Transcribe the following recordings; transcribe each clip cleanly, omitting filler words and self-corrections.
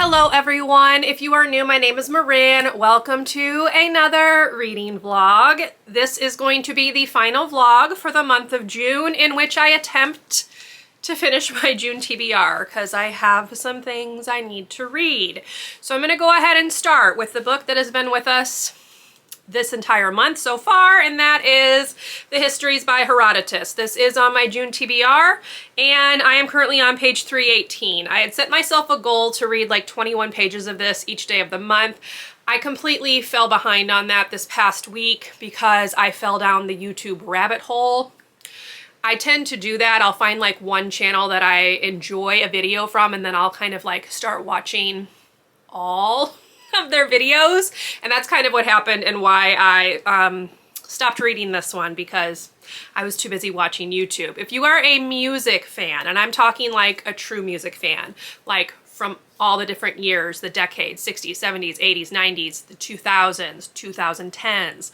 Hello everyone, if you are new, my name is Marin. Welcome to another reading vlog. This is going to be the final vlog for the month of June, in which I attempt to finish my June TBR because I have some things I need to read. So I'm going to go ahead and start with the book that has been with us this entire month so far, and that is the Histories by Herodotus. This is on my June TBR, and I am currently on page 318. I had set myself a goal to read like 21 pages of this each day of the month. I completely fell behind on that this past week because I fell down the YouTube rabbit hole. I tend to do that. I'll find like one channel that I enjoy a video from, and then I'll kind of like start watching all of their videos, and that's kind of what happened and why I stopped reading this one, because I was too busy watching YouTube. If you are a music fan, and I'm talking like a true music fan, like from all the different years, the decades, 60s, 70s, 80s, 90s, the 2000s, 2010s,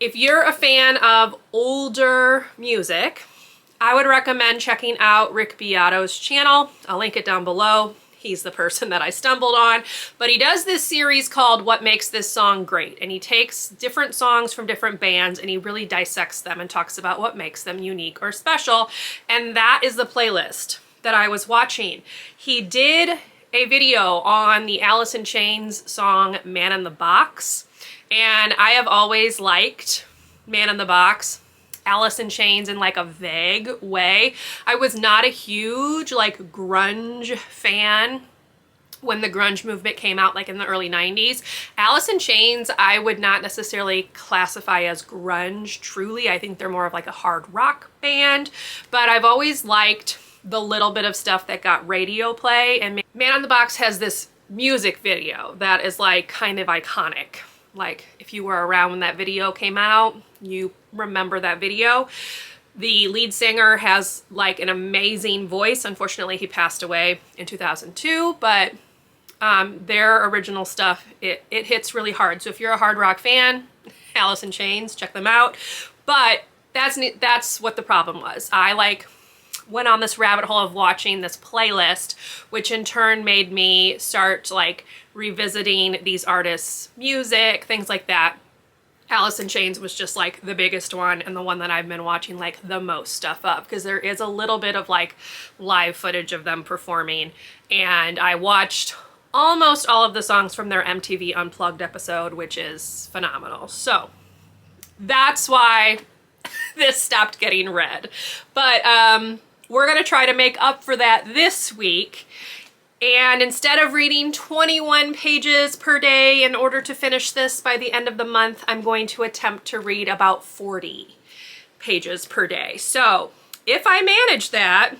if you're a fan of older music, I would recommend checking out Rick Beato's channel. I'll link it down below. He's the person that I stumbled on, but he does this series called What Makes This Song Great, and he takes different songs from different bands and he really dissects them and talks about what makes them unique or special, and that is the playlist that I was watching. He did a video on the Alice in Chains song Man in the Box, and I have always liked Man in the Box, Alice in Chains in like a vague way. I was not a huge like grunge fan when the grunge movement came out like in the early 90s. Alice in Chains I would not necessarily classify as grunge truly. I think they're more of like a hard rock band, but I've always liked the little bit of stuff that got radio play, and Man in the Box has this music video that is like kind of iconic. Like if you were around when that video came out, you remember that video. The lead singer has like an amazing voice. Unfortunately, he passed away in 2002, but their original stuff, it hits really hard. So if you're a hard rock fan, Alice in Chains, check them out. But that's what the problem was. I like went on this rabbit hole of watching this playlist, which in turn made me start like revisiting these artists' music, things like that. Alice in Chains was just like the biggest one and the one that I've been watching like the most stuff of, because there is a little bit of like live footage of them performing, and I watched almost all of the songs from their MTV Unplugged episode, which is phenomenal. So that's why this stopped getting read. But we're gonna try to make up for that this week. And instead of reading 21 pages per day in order to finish this by the end of the month, I'm going to attempt to read about 40 pages per day. So if I manage that,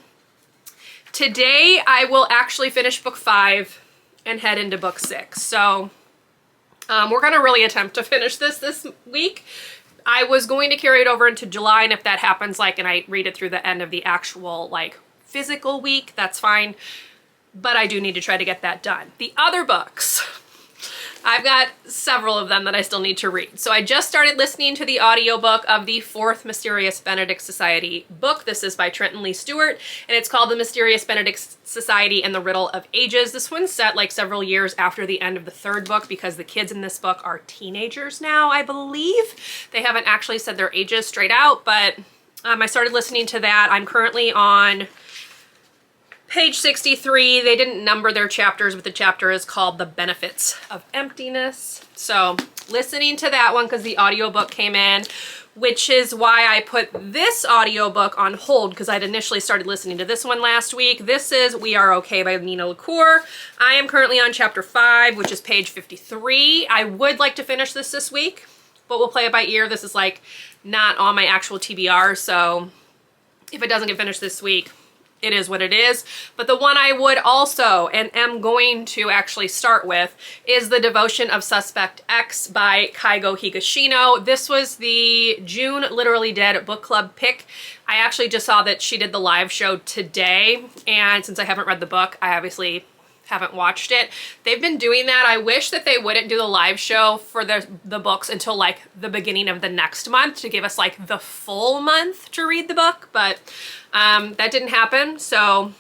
today I will actually finish book 5 and head into book 6. So we're gonna really attempt to finish this week. I was going to carry it over into July, and if that happens, like, and I read it through the end of the actual like physical week, that's fine. But I do need to try to get that done. The other books, I've got several of them that I still need to read. So I just started listening to the audiobook of the 4th Mysterious Benedict Society book. This is by Trenton Stewart, and it's called The Mysterious Benedict Society and the Riddle of Ages. This one's set like several years after the end of the 3rd book, because the kids in this book are teenagers now, I believe. They haven't actually said their ages straight out, but I started listening to that. I'm currently on page 63. They didn't number their chapters, but the chapter is called The Benefits of Emptiness. So listening to that one because the audiobook came in, which is why I put this audiobook on hold, because I'd initially started listening to this one last week. This is We Are Okay by LaCour. I am currently on chapter 5, which is page 53. I would like to finish this week, but we'll play it by ear. This is like not on my actual TBR, so if it doesn't get finished this week, it is what it is. But the one I would also and am going to actually start with is The Devotion of Suspect X by Keigo Higashino. This was the June Literally Dead book club pick. I actually just saw that she did the live show today, and since I haven't read the book, I obviously haven't watched it. They've been doing that. I wish that they wouldn't do the live show for the books until like the beginning of the next month to give us like the full month to read the book, but that didn't happen. So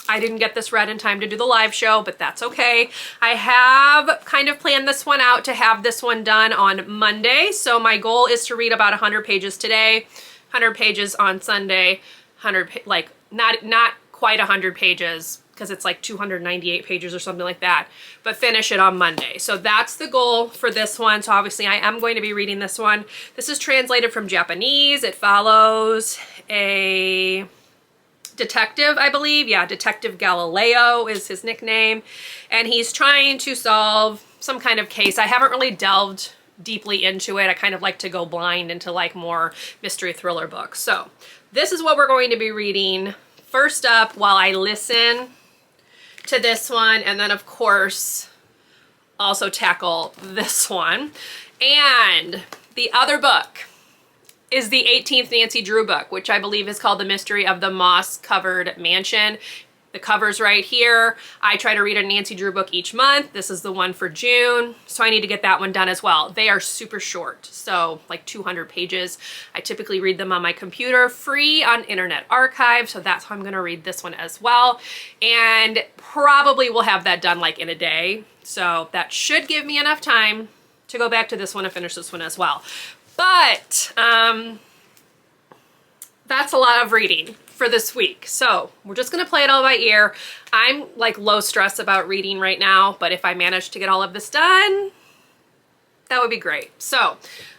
I didn't get this read in time to do the live show, but that's okay. I have kind of planned this one out to have this one done on Monday. So my goal is to read about 100 pages today, 100 pages on Sunday, 100, like not quite 100 pages because it's like 298 pages or something like that, but finish it on Monday. So that's the goal for this one. So obviously I am going to be reading this one. This is translated from Japanese. It follows a detective, I believe. Yeah, Detective Galileo is his nickname. And he's trying to solve some kind of case. I haven't really delved deeply into it. I kind of like to go blind into like more mystery thriller books. So this is what we're going to be reading first up while I listen to this one, and then of course also tackle this one. And the other book is the 18th Nancy Drew book, which I believe is called The Mystery of the Moss-Covered Mansion. The cover's right here. I try to read a Nancy Drew book each month. This is the one for June, so I need to get that one done as well. They are super short, so like 200 pages. I typically read them on my computer, free on Internet Archive, so that's how I'm gonna read this one as well. And probably will have that done like in a day, so that should give me enough time to go back to this one and finish this one as well. But that's a lot of reading for this week. So we're just gonna play it all by ear. I'm like low stress about reading right now, but if I manage to get all of this done, that would be great. So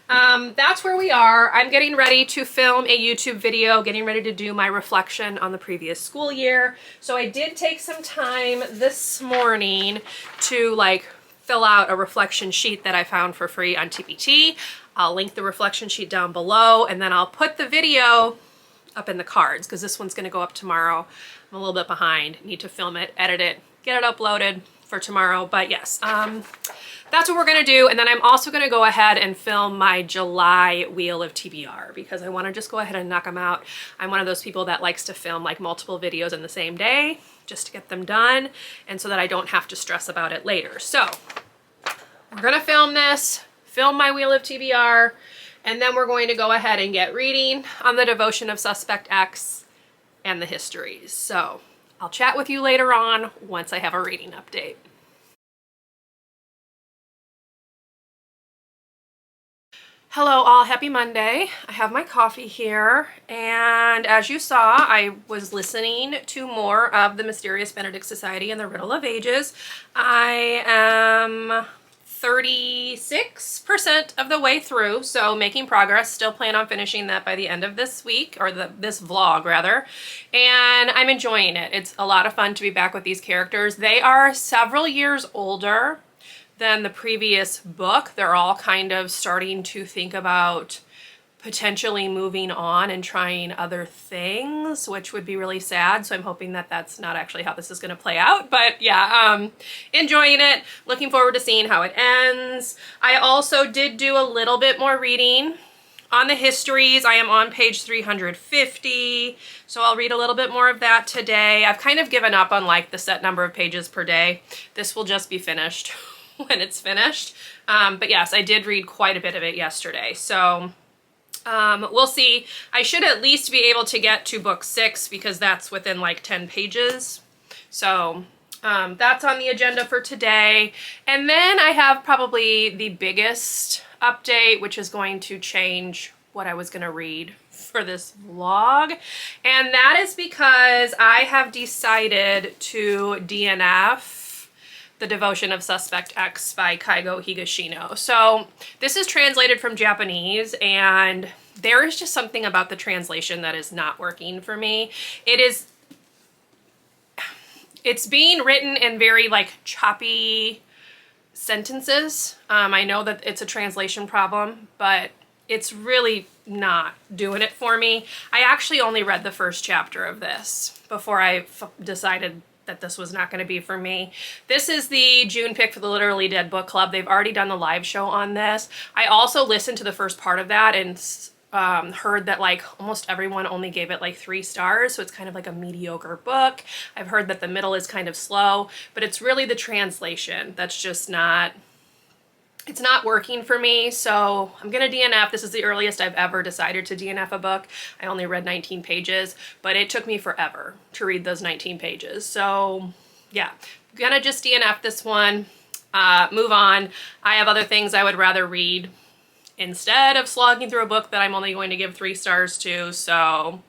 that's where we are. I'm getting ready to film a YouTube video, getting ready to do my reflection on the previous school year. So I did take some time this morning to like fill out a reflection sheet that I found for free on TPT. I'll link the reflection sheet down below, and then I'll put the video up in the cards because this one's going to go up tomorrow. I'm a little bit behind. Need to film it, edit it, get it uploaded for tomorrow. But yes, that's what we're going to do. And then I'm also going to go ahead and film my July Wheel of TBR because I want to just go ahead and knock them out. I'm one of those people that likes to film like multiple videos in the same day just to get them done and so that I don't have to stress about it later. So we're going to film this, film my Wheel of TBR, and then we're going to go ahead and get reading on the Devotion of Suspect X and the Histories. So I'll chat with you later on once I have a reading update. Hello all, happy Monday. I have my coffee here, and as you saw, I was listening to more of the Mysterious Benedict Society and the Riddle of Ages. I am 36% of the way through, so making progress. Still plan on finishing that by the end of this week, or this vlog rather, and I'm enjoying it. It's a lot of fun to be back with these characters. They are several years older than the previous book. They're all kind of starting to think about potentially moving on and trying other things, which would be really sad. So I'm hoping that that's not actually how this is going to play out. But yeah, enjoying it. Looking forward to seeing how it ends. I also did do a little bit more reading on the Histories. I am on page 350, so I'll read a little bit more of that today. I've kind of given up on like the set number of pages per day. This will just be finished when it's finished. But yes, I did read quite a bit of it yesterday. So we'll see. I should at least be able to get to book 6 because that's within like 10 pages. So that's on the agenda for today. And then I have probably the biggest update, which is going to change what I was going to read for this vlog. And that is because I have decided to DNF The Devotion of Suspect X by Keigo Higashino. So this is translated from Japanese, and there is just something about the translation that is not working for me. It's being written in very like choppy sentences. I know that it's a translation problem, but it's really not doing it for me. I actually only read the first chapter of this before I decided that this was not going to be for me. This is the June pick for the Literally Dead Book Club. They've already done the live show on this. I also listened to the first part of that and heard that like almost everyone only gave it like 3 stars, so it's kind of like a mediocre book. I've heard that the middle is kind of slow, but it's really the translation that's just not it's not working for me, so I'm gonna DNF. This is the earliest I've ever decided to DNF a book. I only read 19 pages, but it took me forever to read those 19 pages. So yeah, gonna just DNF this one, move on. I have other things I would rather read instead of slogging through a book that I'm only going to give 3 stars to. So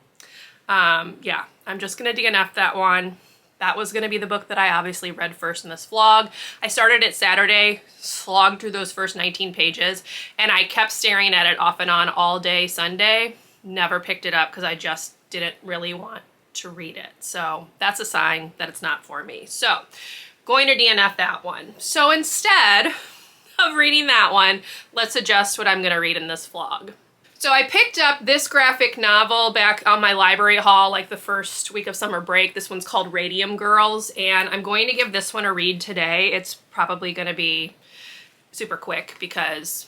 yeah, I'm just gonna DNF that one. That was gonna be the book that I obviously read first in this vlog. I started it Saturday, slogged through those first 19 pages, and I kept staring at it off and on all day Sunday. Never picked it up because I just didn't really want to read it. So that's a sign that it's not for me. So going to DNF that one. So instead of reading that one, let's adjust what I'm gonna read in this vlog. So I picked up this graphic novel back on my library haul like the first week of summer break. This one's called Radium Girls, and I'm going to give this one a read today. It's probably going to be super quick because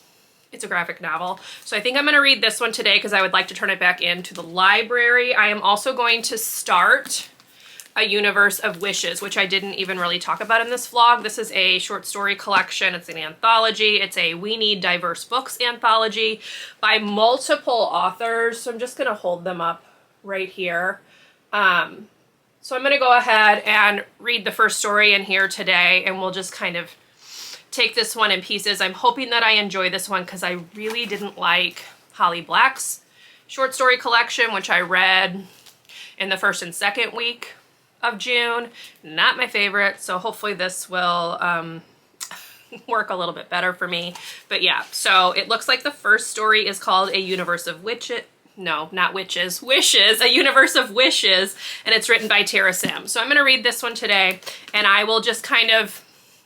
it's a graphic novel. So I think I'm going to read this one today because I would like to turn it back into the library. I am also going to start A Universe of Wishes, which I didn't even really talk about in this vlog. This is a short story collection. It's an anthology. It's a We Need Diverse Books anthology by multiple authors. So I'm just gonna hold them up right here. So I'm gonna go ahead and read the first story in here today, and we'll just kind of take this one in pieces. I'm hoping that I enjoy this one because I really didn't like Holly Black's short story collection, which I read in the first and second week of June. Not my favorite, so hopefully this will work a little bit better for me. But yeah, so it looks like the first story is called A Universe of Witches. No, not witches. Wishes. A Universe of Wishes, and it's written by Tara Sim. So I'm going to read this one today, and I will just kind of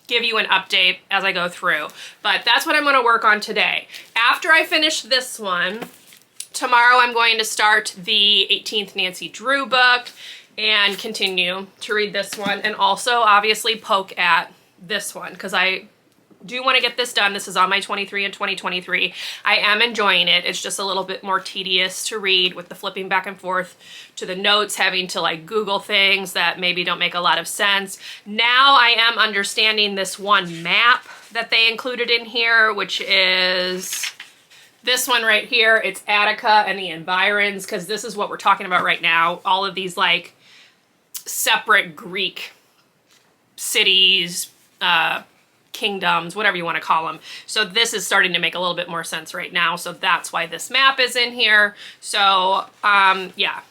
give you an update as I go through. But that's what I'm going to work on today. After I finish this one, tomorrow I'm going to start the 18th Nancy Drew book and continue to read this one, and also obviously poke at this one because I do want to get this done. This is on my 23 and 2023. I am enjoying it. It's just a little bit more tedious to read with the flipping back and forth to the notes, having to like Google things that maybe don't make a lot of sense. Now I am understanding this one map that they included in here, which is this one right here. It's Attica and the environs, because this is what we're talking about right now. All of these like separate Greek cities, kingdoms, whatever you want to call them. So this is starting to make a little bit more sense right now. So that's why this map is in here. So yeah,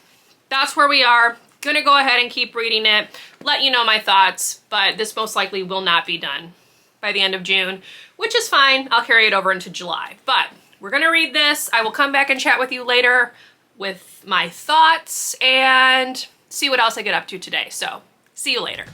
that's where we are. Gonna go ahead and keep reading it, let you know my thoughts, but this most likely will not be done by the end of June, which is fine. I'll carry it over into July, but we're gonna read this. I will come back and chat with you later with my thoughts and see what else I get up to today. So see you later.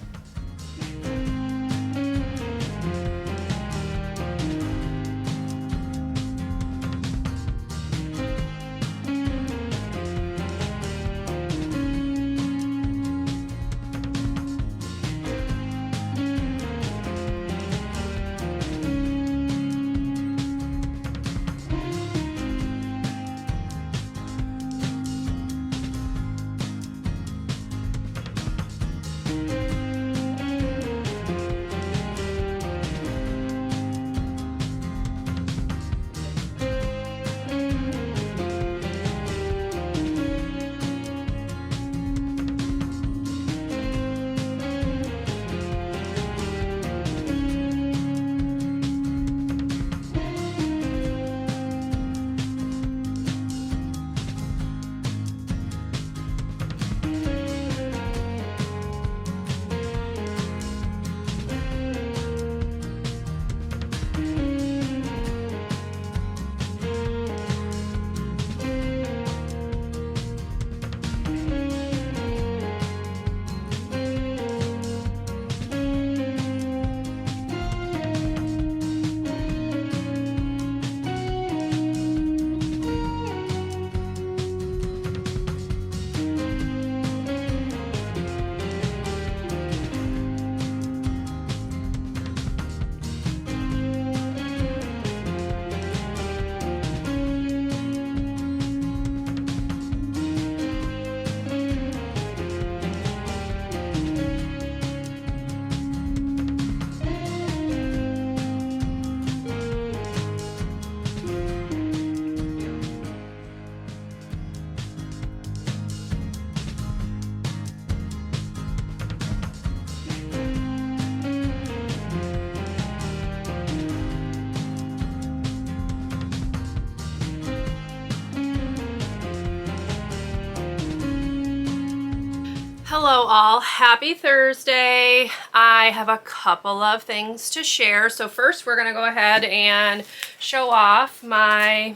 Hello all, happy Thursday. I have a couple of things to share. So first we're gonna go ahead and show off my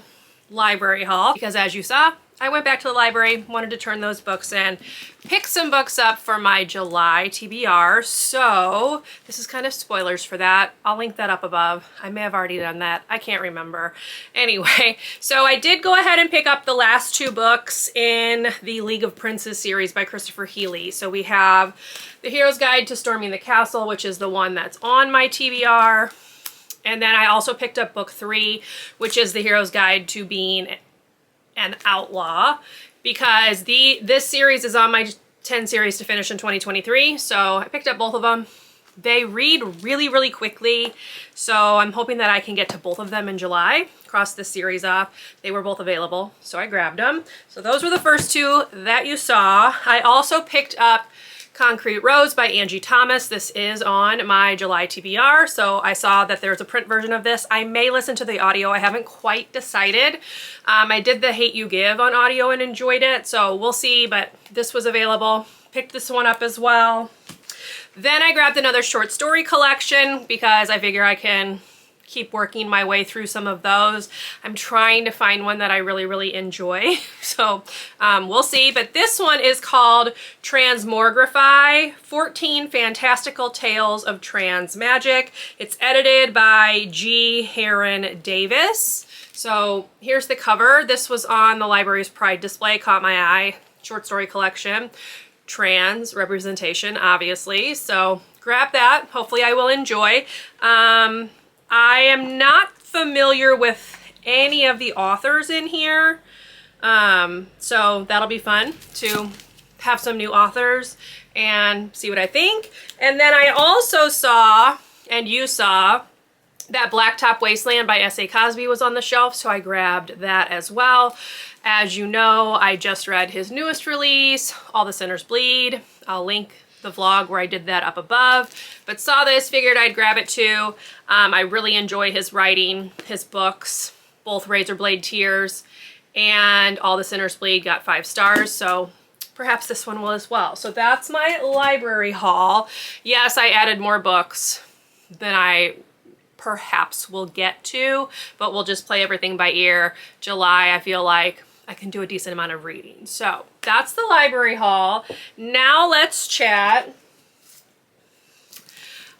library haul because as you saw, I went back to the library, wanted to turn those books in, pick some books up for my July TBR. So this is kind of spoilers for that. I'll link that up above. I may have already done that. I can't remember. Anyway, so I did go ahead and pick up the last two books in the League of Princes series by Christopher Healy. So we have The Hero's Guide to Storming the Castle, which is the one that's on my TBR. And then I also picked up book 3, which is The Hero's Guide to Being an Outlaw, because this series is on my 10 series to finish in 2023. So I picked up both of them. They read really, really quickly. So I'm hoping that I can get to both of them in July, cross this series off. They were both available, so I grabbed them. So those were the first two that you saw. I also picked up Concrete Rose by Angie Thomas. This is on my July TBR, so I saw that there's a print version of this. I may listen to the audio. I haven't quite decided. I did the Hate You Give on audio and enjoyed it, so we'll see, but this was available. Picked this one up as well. Then I grabbed another short story collection because I figure I can keep working my way through some of those. I'm trying to find one that I really, really enjoy. So we'll see. But this one is called Transmogrify, 14 Fantastical Tales of Trans Magic. It's edited by G. Heron Davis. So here's the cover. This was on the library's Pride display, caught my eye. Short story collection. Trans representation, obviously. So grab that. Hopefully I will enjoy. I am not familiar with any of the authors in here, so that'll be fun to have some new authors and see what I think. And then I also saw, and you saw, that Blacktop Wasteland by S.A. Cosby was on the shelf, so I grabbed that as well. As you know, I just read his newest release, All the Sinners Bleed. I'll link the vlog where I did that up above, but saw this, figured I'd grab it too. I really enjoy his writing, his books, both Razorblade Tears and All the Sinners Bleed got 5 stars, so perhaps this one will as well. So that's my library haul. Yes, I added more books than I perhaps will get to, but we'll just play everything by ear. July, I feel like I can do a decent amount of reading. So that's the library haul. Now let's chat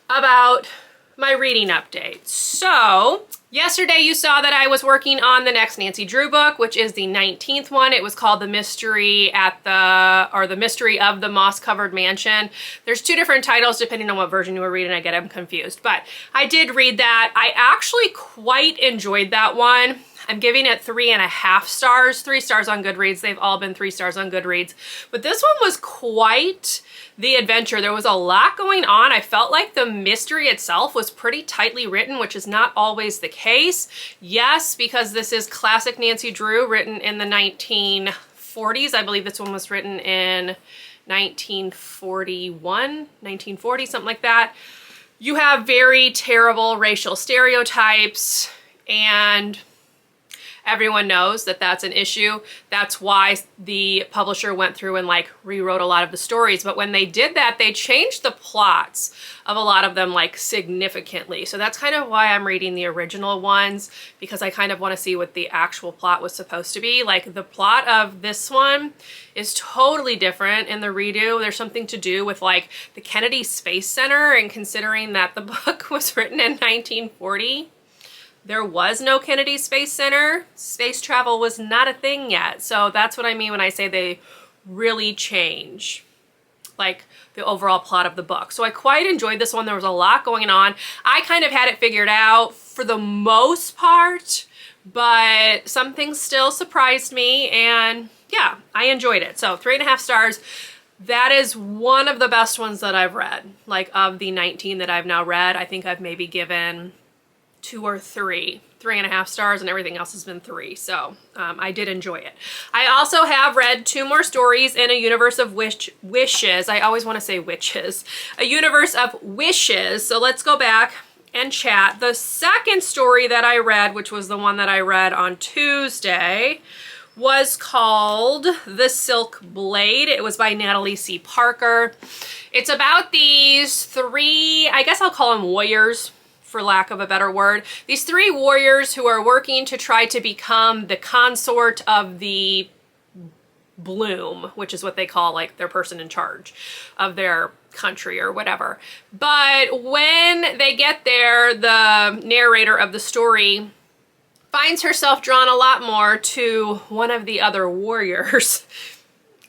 about my reading update. So yesterday you saw that I was working on the next Nancy Drew book, which is the 19th one. It was called The Mystery The Mystery of the Moss-Covered Mansion. There's 2 different titles depending on what version you were reading. I get them confused, but I did read that. I actually quite enjoyed that one. I'm giving it 3.5 stars, 3 stars on Goodreads. They've all been 3 stars on Goodreads. But this one was quite the adventure. There was a lot going on. I felt like the mystery itself was pretty tightly written, which is not always the case. Yes, because this is classic Nancy Drew, written in the 1940s. I believe this one was written in 1941, 1940, something like that. You have very terrible racial stereotypes, and everyone knows that that's an issue. That's why the publisher went through and like rewrote a lot of the stories. But when they did that, they changed the plots of a lot of them like significantly. So that's kind of why I'm reading the original ones, because I kind of want to see what the actual plot was supposed to be. Like the plot of this one is totally different in the redo. There's something to do with like the Kennedy Space Center, and considering that the book was written in 1940, there was no Kennedy Space Center. Space travel was not a thing yet. So that's what I mean when I say they really change like the overall plot of the book. So I quite enjoyed this one. There was a lot going on. I kind of had it figured out for the most part, but some things still surprised me, and yeah, I enjoyed it. So 3.5 stars. That is one of the best ones that I've read. Like of the 19 that I've now read, I think I've maybe given 2 or 3, 3.5 stars, and everything else has been 3. So I did enjoy it. I also have read 2 more stories in a universe of wishes. I always want to say witches. A universe of wishes. So let's go back and chat. The second story that I read, which was the one that I read on Tuesday, was called The Silk Blade. It was by Natalie C. Parker. It's about these three, I guess I'll call them warriors, for lack of a better word. These three warriors who are working to try to become the consort of the Bloom, which is what they call like their person in charge of their country or whatever. But when they get there, the narrator of the story finds herself drawn a lot more to one of the other warriors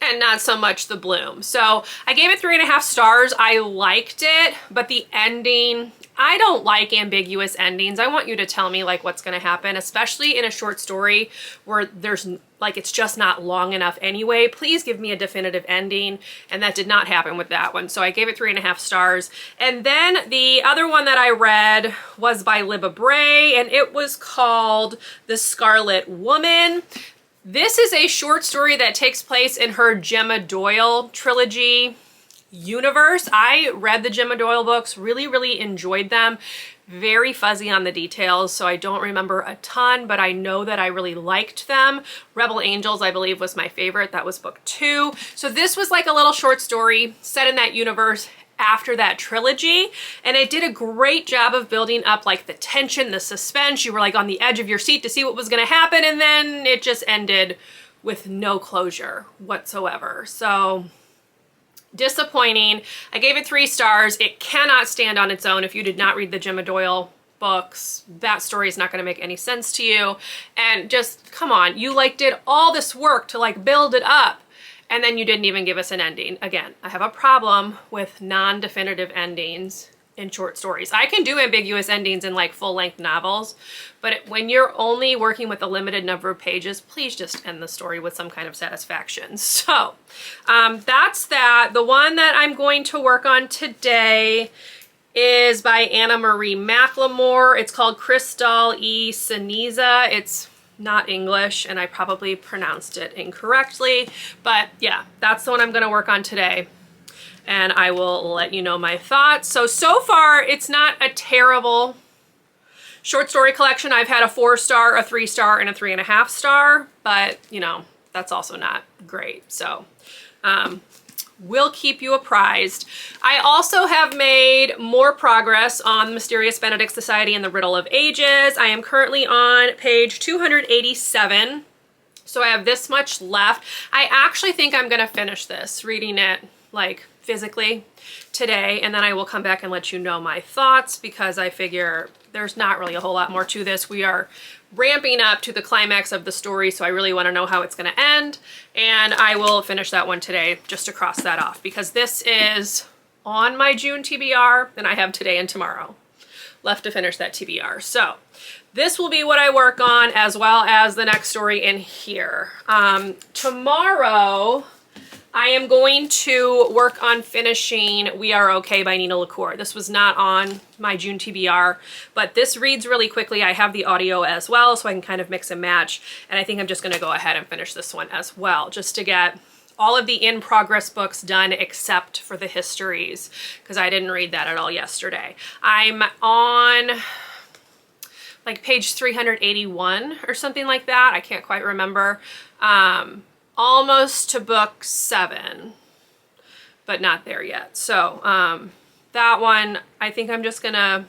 and not so much the Bloom. So I gave it 3.5 stars. I liked it, but the ending, I don't like ambiguous endings. I want you to tell me like what's going to happen, especially in a short story where there's like, it's just not long enough anyway. Please give me a definitive ending. And that did not happen with that one. So I gave it 3.5 stars. And then the other one that I read was by Libba Bray, and it was called The Scarlet Woman. This is a short story that takes place in her Gemma Doyle trilogy universe. I read the Gemma Doyle books, really enjoyed them. Very fuzzy on the details, so I don't remember a ton, but I know that I really liked them. Rebel Angels, I believe, was my favorite. That was book 2. So this was like a little short story set in that universe after that trilogy, and it did a great job of building up like the tension, the suspense. You were like on the edge of your seat to see what was going to happen, and then it just ended with no closure whatsoever. So disappointing. I gave it 3 stars. It cannot stand on its own. If you did not read the Gemma Doyle books, that story is not going to make any sense to you. And just, come on, you like did all this work to like build it up, and then you didn't even give us an ending. Again, I have a problem with non-definitive endings in short stories. I can do ambiguous endings in like full-length novels, but when you're only working with a limited number of pages, please just end the story with some kind of satisfaction. So that's that. The one that I'm going to work on today is by Anna Marie McLemore. It's called Crystal E. Ceniza. It's not English, and I probably pronounced it incorrectly, but yeah, that's the one I'm going to work on today, and I will let you know my thoughts. So far, it's not a terrible short story collection. I've had a 4-star, a 3-star, and a 3.5 star, but you know, that's also not great. So we'll keep you apprised. I also have made more progress on the Mysterious Benedict Society and the Riddle of Ages. I am currently on page 287. So I have this much left. I actually think I'm gonna finish this, reading it like physically today, and then I will come back and let you know my thoughts, because I figure there's not really a whole lot more to this. We are ramping up to the climax of the story, so I really want to know how it's going to end, and I will finish that one today just to cross that off, because this is on my June TBR, and I have today and tomorrow left to finish that TBR. So this will be what I work on, as well as the next story in here. Tomorrow I am going to work on finishing We Are Okay by Nina LaCour. This was not on my June TBR, but this reads really quickly. I have the audio as well, so I can kind of mix and match. And I think I'm just going to go ahead and finish this one as well, just to get all of the in-progress books done except for the Histories, because I didn't read that at all yesterday. I'm on like page 381 or something like that. I can't quite remember. Almost to book 7, but not there yet. So that one, I think I'm just gonna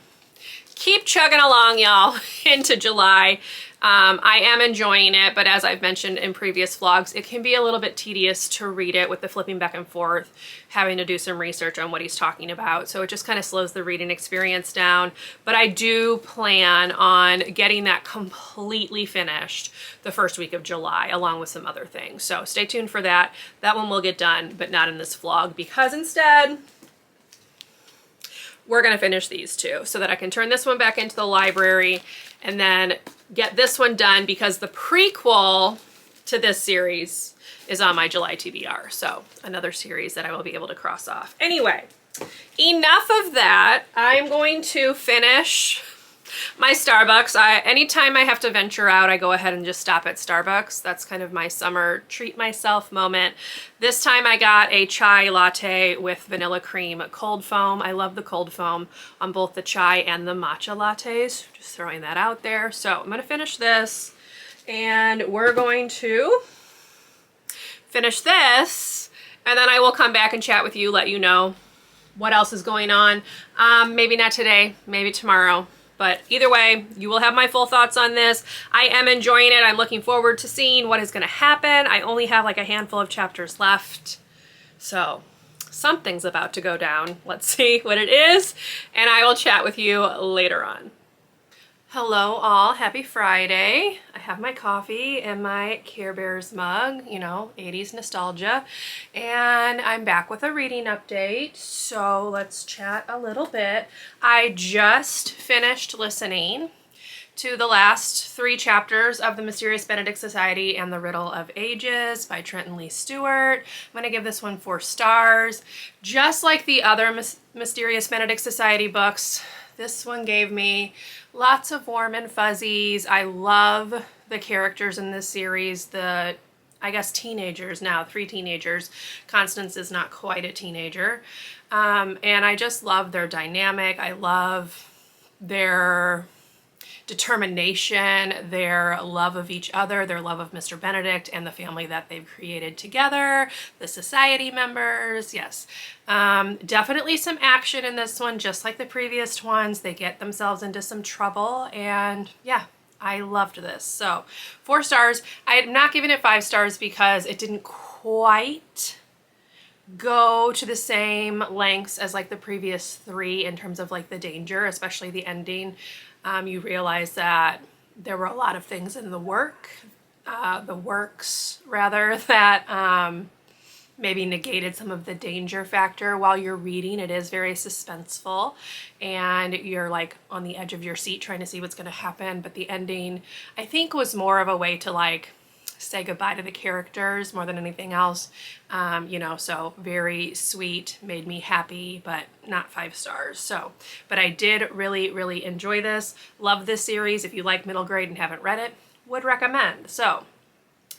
keep chugging along, y'all, into July. I am enjoying it, but as I've mentioned in previous vlogs, it can be a little bit tedious to read it with the flipping back and forth, having to do some research on what he's talking about. So it just kind of slows the reading experience down. But I do plan on getting that completely finished the first week of July, along with some other things. So stay tuned for that. That one will get done, but not in this vlog, because instead we're gonna finish these two so that I can turn this one back into the library and then get this one done, because the prequel to this series is on my July TBR. So another series that I will be able to cross off. Anyway, enough of that. I'm going to finish my Starbucks. Anytime I have to venture out, I go ahead and just stop at Starbucks. That's kind of my summer treat myself moment. This time I got a chai latte with vanilla cream cold foam. I love the cold foam on both the chai and the matcha lattes. Just throwing that out there. So I'm gonna finish this, And we're going to finish this, and then I will come back and chat with you, let you know what else is going on. Maybe not today, maybe tomorrow. But either way, you will have my full thoughts on this. I am enjoying it. I'm looking forward to seeing what is going to happen. I only have like a handful of chapters left. So something's about to go down. Let's see what it is. And I will chat with you later on. Hello all, happy Friday. I have my coffee and my Care Bears mug, you know, 80s nostalgia. And I'm back with a reading update. So let's chat a little bit. I just finished listening to the last 3 chapters of The Mysterious Benedict Society and the Riddle of Ages by Trenton Lee Stewart. I'm going to give this one 4 stars. Just like the other Mysterious Benedict Society books, this one gave me lots of warm and fuzzies. I love the characters in this series. I guess teenagers now, 3 teenagers. Constance is not quite a teenager. And I just love their dynamic. I love their determination, their love of each other, their love of Mr. Benedict and the family that they've created together, the society members. Yes, definitely some action in this one, just like the previous ones. They get themselves into some trouble, and yeah, I loved this. So 4 stars. I'm not giving it 5 stars because it didn't quite go to the same lengths as like the previous 3 in terms of like the danger, especially the ending. You realize that there were a lot of things in the works rather, that maybe negated some of the danger factor while you're reading. It is very suspenseful and you're like on the edge of your seat trying to see what's going to happen. But the ending, I think, was more of a way to like say goodbye to the characters more than anything else. You know, so very sweet, made me happy, but not 5 stars. So, but I did really, really enjoy this. Love this series. If you like middle grade and haven't read it, would recommend. So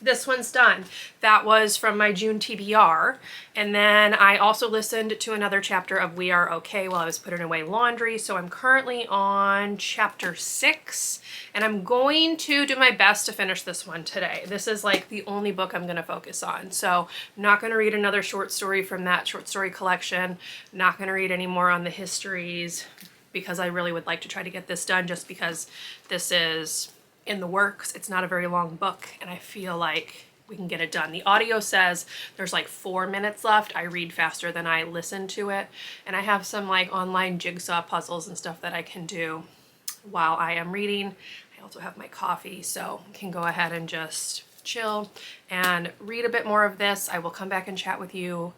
this one's done. That was from my June TBR. And then I also listened to another chapter of We Are Okay while I was putting away laundry. So I'm currently on chapter 6, and I'm going to do my best to finish this one today. This is like the only book I'm going to focus on. So I'm not going to read another short story from that short story collection. Not going to read any more on the histories because I really would like to try to get this done, just because this is in the works. It's not a very long book, and I feel like we can get it done. The audio says there's like 4 minutes left. I read faster than I listen to it, and I have some like online jigsaw puzzles and stuff that I can do while I am reading. I also have my coffee, so I can go ahead and just chill and read a bit more of this. I will come back and chat with you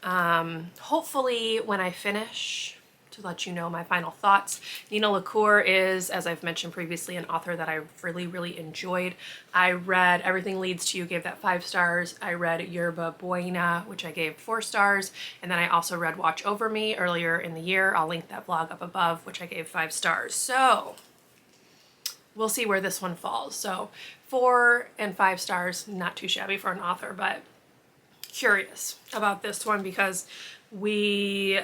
hopefully when I finish, to let you know my final thoughts. LaCour is, as I've mentioned previously, an author that I really, really enjoyed. I read Everything Leads to You, gave that 5 stars. I read Yerba Buena, which I gave 4 stars. And then I also read Watch Over Me earlier in the year. I'll link that blog up above, which I gave 5 stars. So we'll see where this one falls. So 4 and 5 stars, not too shabby for an author, but curious about this one because we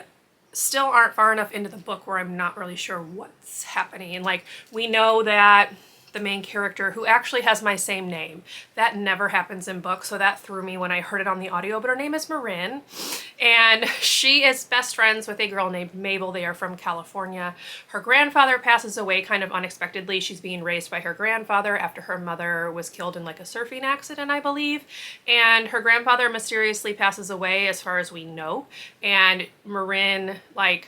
still aren't far enough into the book where I'm not really sure what's happening. Like, we know that the main character, who actually has my same name, that never happens in books, so that threw me when I heard it on the audio, but her name is Marin, and she is best friends with a girl named Mabel. They are from California. Her grandfather passes away kind of unexpectedly. She's being raised by her grandfather after her mother was killed in like a surfing accident, I believe, and her grandfather mysteriously passes away as far as we know, and Marin like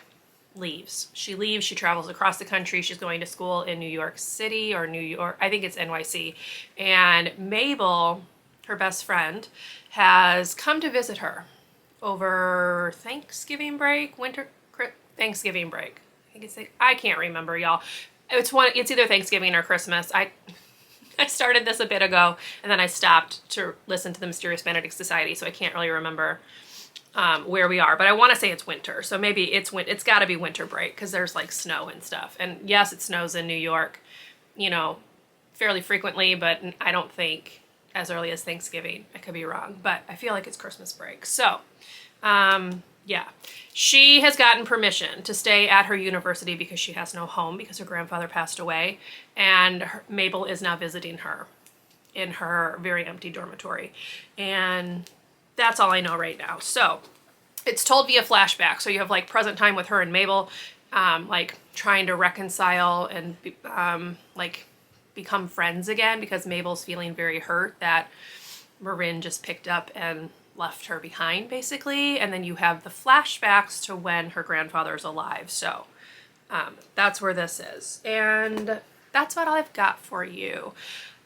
leaves. She leaves, she travels across the country. She's going to school in New York City or New York, I think it's NYC. And Mabel, her best friend, has come to visit her over Thanksgiving break, Thanksgiving break. I can't remember, y'all. It's either Thanksgiving or Christmas. I started this a bit ago and then I stopped to listen to the Mysterious Benedict Society, so I can't really remember where we are, but I want to say it's winter, so maybe it's got to be winter break because there's like snow and stuff. And yes, it snows in New York, you know, fairly frequently, but I don't think as early as Thanksgiving. I could be wrong, but I feel like it's Christmas break. So yeah, she has gotten permission to stay at her university because she has no home because her grandfather passed away, and Mabel is now visiting her. in her very empty dormitory. And that's all I know right now. So it's told via flashback. So you have like present time with her and Mabel, like trying to reconcile and like become friends again, because Mabel's feeling very hurt that Marin just picked up and left her behind, basically. And then you have the flashbacks to when her grandfather's alive. So that's where this is. And that's what I've got for you.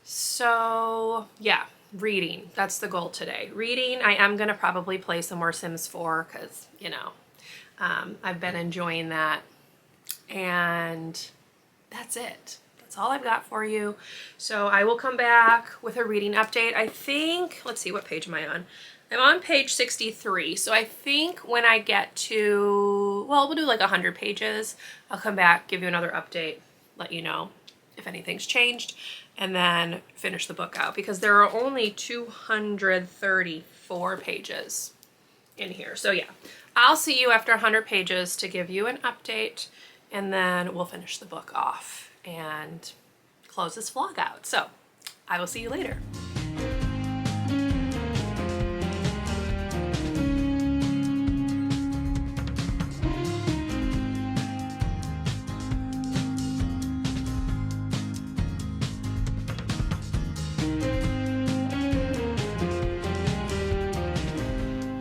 So yeah, reading. That's the goal today. Reading. I am going to probably play some more Sims 4 because, you know, I've been enjoying that. And that's it. That's all I've got for you. So I will come back with a reading update. I think, let's see, what page am I on? I'm on page 63. So I think when I get to, well, we'll do like 100 pages. I'll come back, give you another update, let you know if anything's changed, and then finish the book out, because there are only 234 pages in here. So yeah, I'll see you after 100 pages to give you an update, and then we'll finish the book off and close this vlog out. So I will see you later.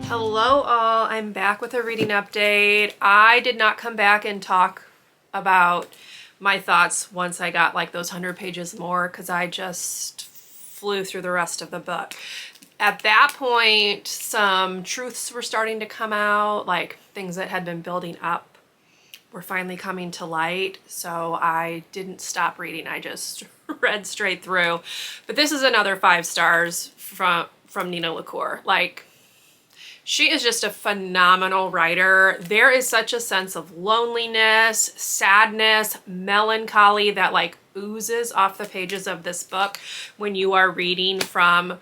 Hello all, I'm back with a reading update. I did not come back and talk about my thoughts once I got like those 100 pages more, because I just flew through the rest of the book. At that point, some truths were starting to come out, like things that had been building up were finally coming to light. So I didn't stop reading, I just read straight through. But this is another 5 stars from Nina LaCour. Like, she is just a phenomenal writer. There is such a sense of loneliness, sadness, melancholy that like oozes off the pages of this book when you are reading from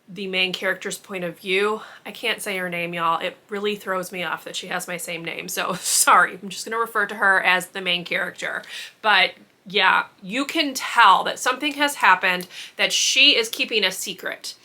the main character's point of view. I can't say her name, y'all. It really throws me off that she has my same name. So sorry, I'm just gonna refer to her as the main character. But yeah, you can tell that something has happened, that she is keeping a secret.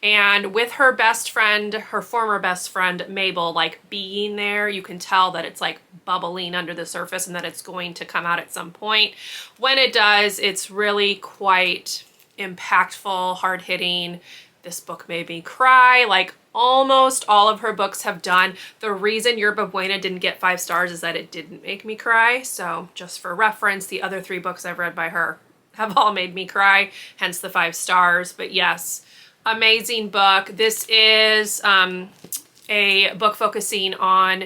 And with her best friend, her former best friend, Mabel, like being there, you can tell that it's like bubbling under the surface and that it's going to come out at some point. When it does, it's really quite impactful, hard-hitting. This book made me cry, like almost all of her books have done. The reason Yerba Buena didn't get 5 stars is that it didn't make me cry. So just for reference, the other 3 books I've read by her have all made me cry, hence the 5 stars. But yes, amazing book. This is a book focusing on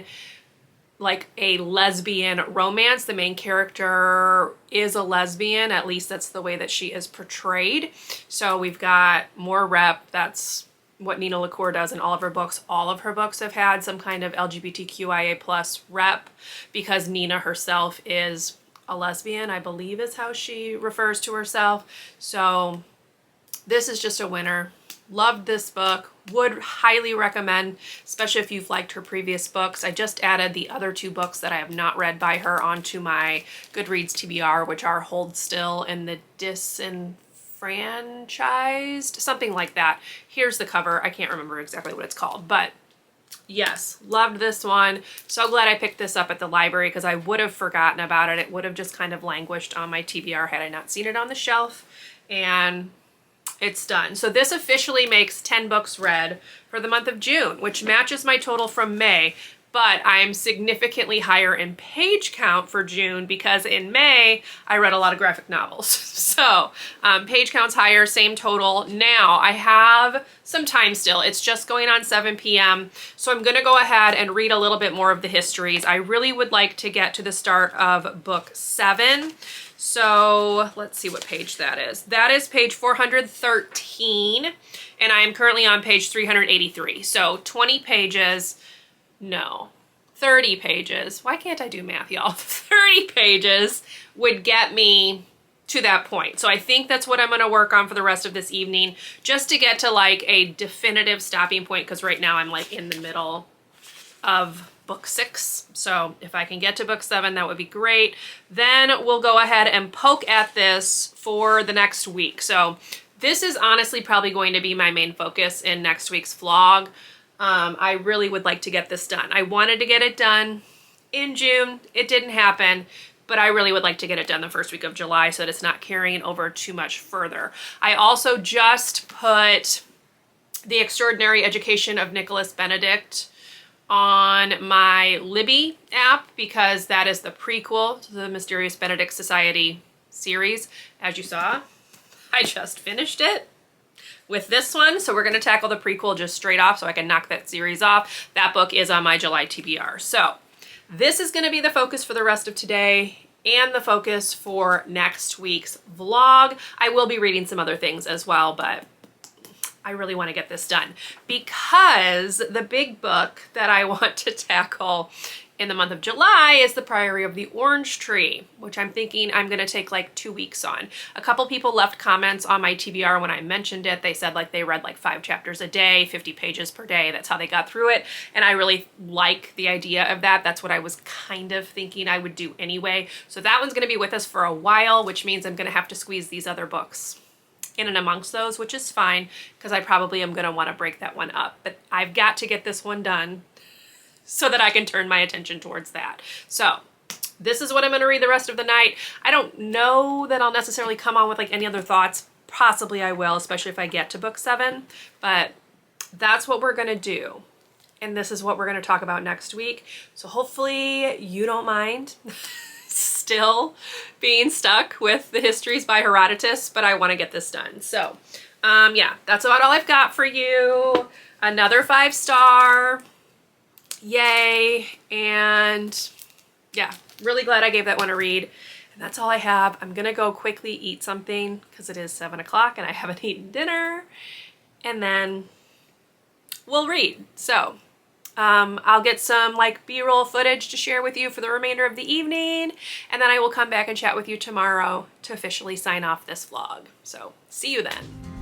like a lesbian romance. The main character is a lesbian, at least that's the way that she is portrayed. So we've got more rep. That's what Nina LaCour does in all of her books. All of her books have had some kind of LGBTQIA plus rep, because Nina herself is a lesbian, I believe is how she refers to herself. So this is just a winner. Loved this book. Would highly recommend, especially if you've liked her previous books. I just added the other 2 books that I have not read by her onto my Goodreads TBR, which are Hold Still and The Disenfranchised, something like that. Here's the cover. I can't remember exactly what it's called, but yes, loved this one. So glad I picked this up at the library, because I would have forgotten about it. It would have just kind of languished on my TBR had I not seen it on the shelf. And it's done. So this officially makes 10 books read for the month of June, which matches my total from May, but I'm significantly higher in page count for June because in May I read a lot of graphic novels. So page count's higher, same total. Now I have some time still. It's just going on 7 p.m. So I'm gonna go ahead and read a little bit more of the histories. I really would like to get to the start of book 7. So let's see what page that is. That is page 413, and I am currently on page 383. So 20 pages, no, 30 pages. Why can't I do math, y'all? 30 pages would get me to that point. So I think that's what I'm gonna work on for the rest of this evening, just to get to like a definitive stopping point, because right now I'm like in the middle of book 6. So if I can get to book 7, that would be great. Then we'll go ahead and poke at this for the next week. So This is honestly probably going to be my main focus in next week's vlog. I really would like to get this done. I wanted to get it done in June. It didn't happen, but I really would like to get it done the first week of July so that it's not carrying over too much further. I also just put The Extraordinary Education of Nicholas Benedict on my Libby app because that is the prequel to the Mysterious Benedict Society series. As you saw, I just finished it with this one, so we're going to tackle the prequel just straight off so I can knock that series off. That book is on my July TBR. So this is going to be the focus for the rest of today and the focus for next week's vlog. I will be reading some other things as well, but I really want to get this done because the big book that I want to tackle in the month of July is The Priory of the Orange Tree, which I'm thinking I'm going to take like 2 weeks on. A couple people left comments on my TBR when I mentioned it. They said like they read like 5 chapters a day, 50 pages per day. That's how they got through it. And I really like the idea of that. That's what I was kind of thinking I would do anyway. So that one's going to be with us for a while, which means I'm going to have to squeeze these other books in and amongst those, which is fine because I probably am going to want to break that one up. But I've got to get this one done so that I can turn my attention towards that. So this is what I'm going to read the rest of the night. I don't know that I'll necessarily come on with like any other thoughts. Possibly I will, especially if I get to book 7, but that's what we're going to do. And this is what we're going to talk about next week. So hopefully you don't mind still being stuck with the Histories by Herodotus, but I want to get this done. So yeah, that's about all I've got for you. Another 5-star. Yay. And yeah, really glad I gave that one a read. And that's all I have. I'm gonna go quickly eat something because it is 7 o'clock and I haven't eaten dinner, and then we'll read. So I'll get some like B-roll footage to share with you for the remainder of the evening, and then I will come back and chat with you tomorrow to officially sign off this vlog. So see you then.